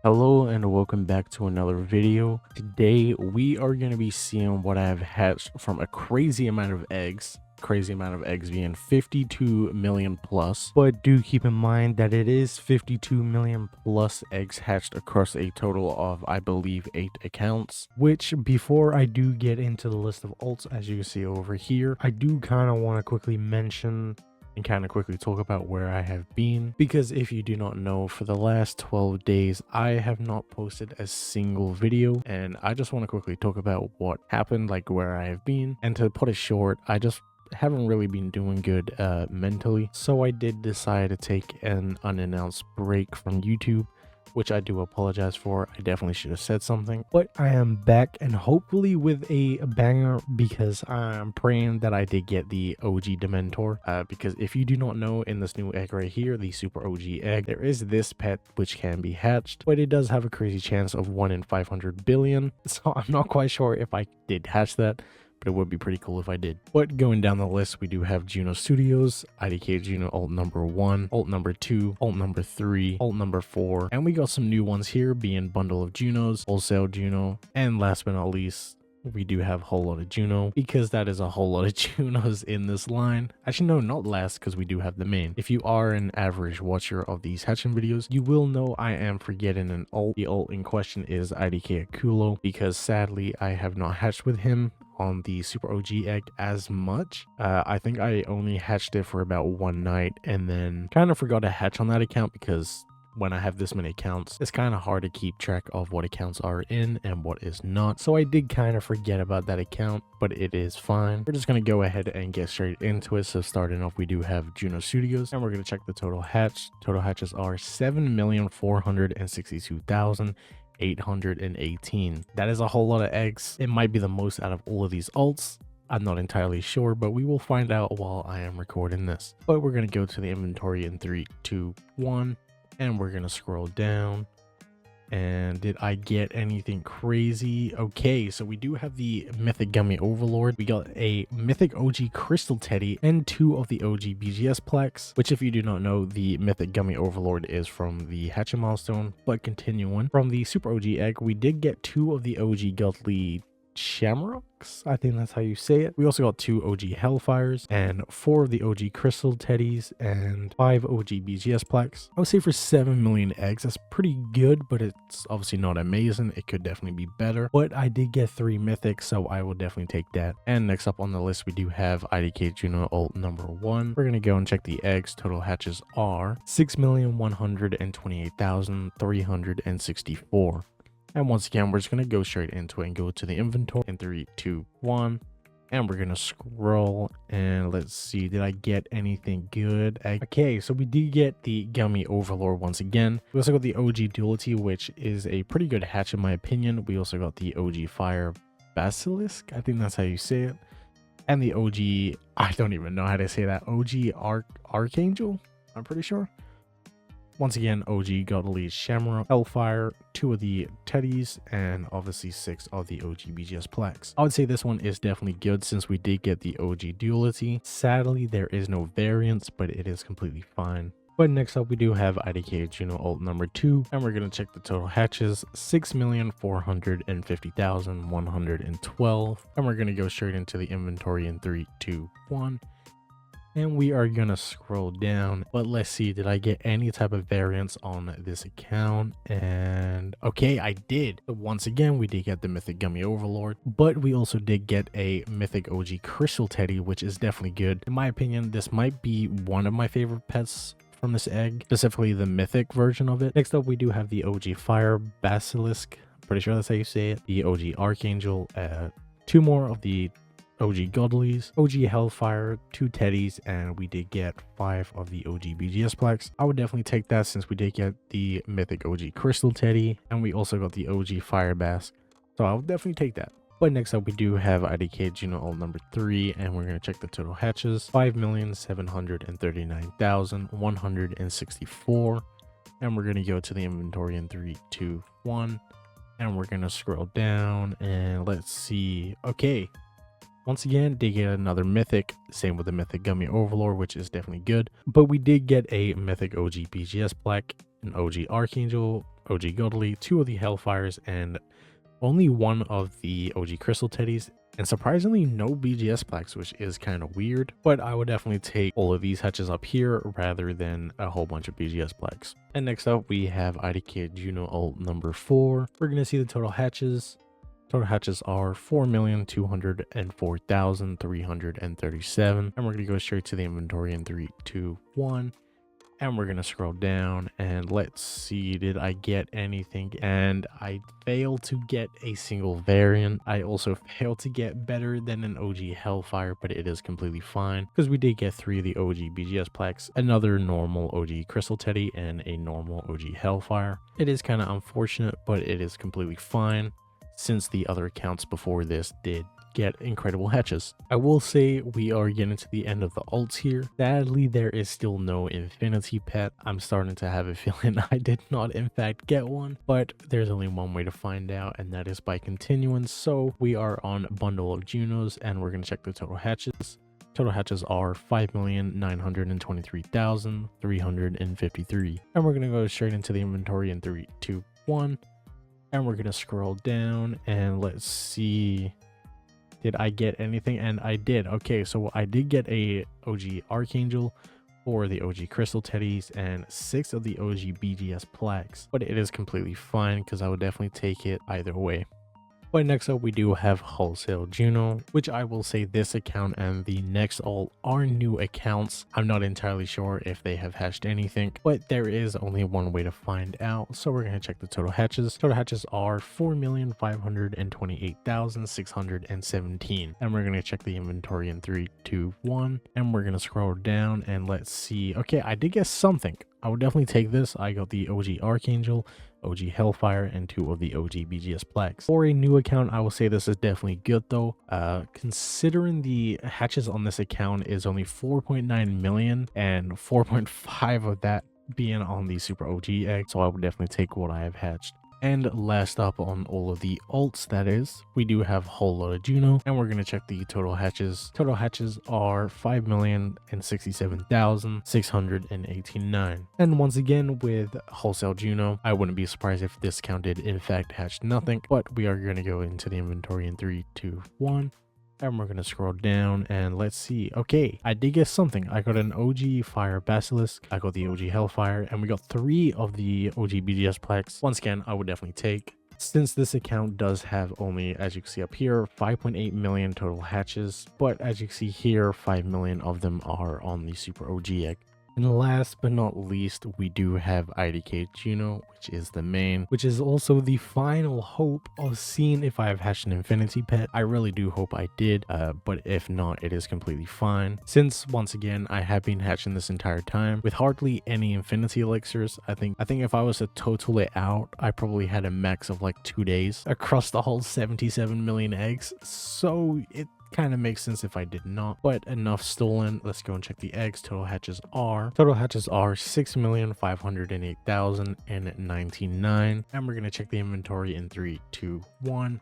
Hello and welcome back to another video. Today we are going to be seeing what I have hatched from a crazy amount of eggs. Crazy amount of eggs being 52 million plus, but do keep in mind that it is 52 million plus eggs hatched across a total of, I believe, 8 accounts. Which, before I do get into the list of alts, as you can see over here, I do kind of want to quickly mention and kind of quickly talk about where I have been, because if you do not know, for the last 12 days I have not posted a single video, and I just want to quickly talk about what happened, like where I have been. And to put it short, I just haven't really been doing good mentally, so I did decide to take an unannounced break from YouTube, which I do apologize for. I definitely should have said something, but I am back, and hopefully with a banger, because I'm praying that I did get the OG Dementor. Because if you do not know, in this new egg right here, the super OG egg, there is this pet which can be hatched, but it does have a crazy chance of 1 in 500 billion. So I'm not quite sure if I did hatch that, but it would be pretty cool if I did. But going down the list, we do have Juno Studios, IDK Juno alt number 1, alt number 2, alt number 3, alt number 4, and we got some new ones here being Bundle of Junos, Wholesale Juno, and last but not least, we do have Whole Lot of Juno, because that is a whole lot of Junos in this line. Actually, no, not last, because we do have the main. If you are an average watcher of these hatching videos, you will know I am forgetting an alt. The alt in question is IDK Akulo, because sadly I have not hatched with him on the super OG egg as much. I think I only hatched it for about one night, and then kind of forgot to hatch on that account, because when I have this many accounts, it's kind of hard to keep track of what accounts are in and what is not. So I did kind of forget about that account, but it is fine. We're just going to go ahead and get straight into it. So starting off, we do have Juno Studios, and we're going to check the total hatch. Total hatches are 7,462,818. That is a whole lot of eggs. It might be the most out of all of these alts. I'm not entirely sure, but we will find out while I am recording this. But we're going to go to the inventory in 3, 2, 1. And we're going to scroll down. And did I get anything crazy? Okay, so we do have the Mythic Gummy Overlord. We got a Mythic OG Crystal Teddy and 2 of the OG BGS plaques, which, if you do not know, the Mythic Gummy Overlord is from the hatching milestone. But continuing, from the Super OG egg, we did get 2 of the OG Godly Shamrocks, I think that's how you say it. We also got 2 OG Hellfires and 4 of the OG Crystal Teddies and 5 OG BGS plaques. I would say for 7 million eggs, that's pretty good, but it's obviously not amazing. It could definitely be better, but I did get 3 mythics, so I will definitely take that. And next up on the list, we do have IDK Juno alt number 1. We're gonna go and check the eggs. Total hatches are 6,128,364. And once again, we're just going to go straight into it and go to the inventory in 3, 2, 1. And we're going to scroll, and let's see, did I get anything good? Okay, so we did get the Gummy Overlord once again. We also got the OG Duality, which is a pretty good hatch in my opinion. We also got the OG Fire Basilisk. I think that's how you say it. And the OG, I don't even know how to say that. OG Archangel, I'm pretty sure. Once again, OG Godly Shamrock, Hellfire, 2 of the Teddies, and obviously 6 of the OG BGS plaques. I would say this one is definitely good since we did get the OG Duality. Sadly, there is no variance, but it is completely fine. But next up, we do have IDK Juno alt number 2, and we're going to check the total hatches, 6,450,112. And we're going to go straight into the inventory in 3, 2, 1. And we are gonna scroll down, but let's see, did I get any type of variance on this account? And okay, I did. Once again, we did get the Mythic Gummy Overlord, but we also did get a Mythic OG Crystal Teddy, which is definitely good. In my opinion, this might be one of my favorite pets from this egg, specifically the mythic version of it. Next up, we do have the OG Fire Basilisk. I'm pretty sure that's how you say it. The OG Archangel, 2 more of the OG Godlies, OG Hellfire, 2 Teddies, and we did get 5 of the OG BGS plaques. I would definitely take that since we did get the Mythic OG Crystal Teddy, and we also got the OG Fire Bass. So I would definitely take that. But next up, we do have IDK Juno alt number 3, and we're going to check the total hatches. 5,739,164. And we're going to go to the inventory in 3, 2, 1. And we're going to scroll down, and let's see. Okay. Once again, did get another mythic, same with the Mythic Gummy Overlord, which is definitely good. But we did get a Mythic OG BGS plaque, an OG Archangel, OG Godly, 2 of the Hellfires, and only 1 of the OG Crystal Teddies. And surprisingly, no BGS plaques, which is kind of weird, but I would definitely take all of these hatches up here rather than a whole bunch of BGS plaques. And next up, we have IDK Juno ult number 4. We're going to see the total hatches. Total hatches are 4,204,337. And we're going to go straight to the inventory in 3, 2, 1. And we're going to scroll down and let's see, did I get anything? And I failed to get a single variant. I also failed to get better than an OG Hellfire, but it is completely fine because we did get 3 of the OG BGS plaques, another normal OG Crystal Teddy, and a normal OG Hellfire. It is kind of unfortunate, but it is completely fine since the other accounts before this did get incredible hatches. I will say we are getting to the end of the ults here. Sadly, there is still no infinity pet. I'm starting to have a feeling I did not in fact get one, but there's only one way to find out, and that is by continuing. So we are on bundle of Junos and we're going to check the total hatches. Total hatches are 5,923,353. And we're going to go straight into the inventory in 3, 2, 1. And we're going to scroll down and let's see, did I get anything? And I did. Okay, so I did get a OG Archangel, 4 of the OG Crystal Teddies, and 6 of the OG BGS plaques. But it is completely fine because I would definitely take it either way. But next up, we do have Wholesale Juno, which I will say this account and the next ult are new accounts. I'm not entirely sure if they have hatched anything, but there is only one way to find out. So we're going to check the total hatches. Total hatches are 4,528,617. And we're going to check the inventory in 3, 2, 1. And we're going to scroll down and let's see. Okay, I did get something. I would definitely take this. I got the OG Archangel, OG Hellfire, and 2 of the OG BGS plaques. For a new account, I will say this is definitely good though. Considering the hatches on this account is only 4.9 million and 4.5 of that being on the Super OG egg, so I would definitely take what I have hatched. And last up on all of the ults, that is, we do have whole lot of Juno, and we're going to check the total hatches. Total hatches are 5,067,689. And once again, with Wholesale Juno, I wouldn't be surprised if this count did in fact hatch nothing, but we are going to go into the inventory in 3, 2, 1. And we're going to scroll down and let's see. Okay, I did get something. I got an OG Fire Basilisk, I got the OG Hellfire, and we got 3 of the OG BGS plaques. Once again, I would definitely take. Since this account does have only, as you can see up here, 5.8 million total hatches, but as you can see here, 5 million of them are on the Super OG egg. And last but not least, we do have IDK Juno, which is the main, which is also the final hope of seeing if I have hatched an infinity pet. I really do hope I did, but if not, it is completely fine. Since, once again, I have been hatching this entire time with hardly any infinity elixirs. I think if I was to total it out, I probably had a max of like 2 days across the whole 77 million eggs. So it kind of makes sense if I did not, but enough stolen. Let's go and check the eggs. Total hatches are 6,508,099, and we're going to check the inventory in 3, 2, 1.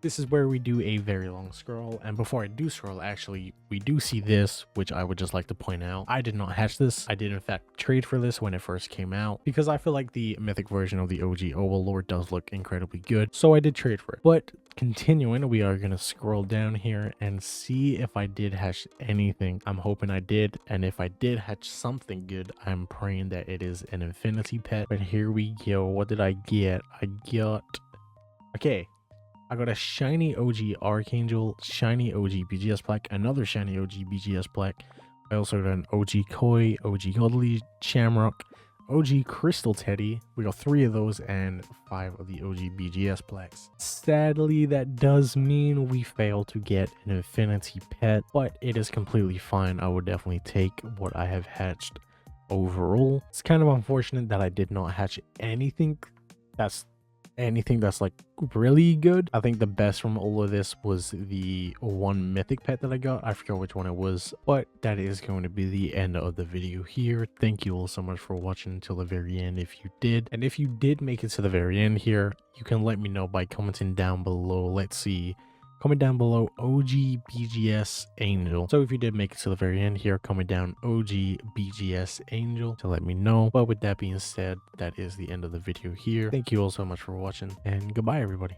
This is where we do a very long scroll, and before I do scroll, actually, we do see this, which I would just like to point out. I did not hatch this. I did in fact trade for this when it first came out, because I feel like the mythic version of the OG Overlord does look incredibly good, so I did trade for it. But continuing, we are going to scroll down here and see if I did hatch anything. I'm hoping I did, and if I did hatch something good, I'm praying that it is an infinity pet. But here we go. What did I get? Okay, I got a shiny OG Archangel, shiny OG BGS plaque, another shiny OG BGS plaque. I also got an OG Koi, OG Godly, Shamrock, OG Crystal Teddy. We got 3 of those and 5 of the OG BGS plaques. Sadly, that does mean we failed to get an infinity pet, but it is completely fine. I would definitely take what I have hatched overall. It's kind of unfortunate that I did not hatch anything that's like really good. I think the best from all of this was the one mythic pet that I got. I forgot which one it was, but that is going to be the end of the video here. Thank you all so much for watching until the very end if you did, and if you did make it to the very end here, you can let me know by commenting down below. Let's see, comment down below OG BGS Angel. So if you did make it to the very end here, comment down OG BGS Angel to let me know. But with that being said, that is the end of the video here. Thank you all so much for watching, and goodbye everybody.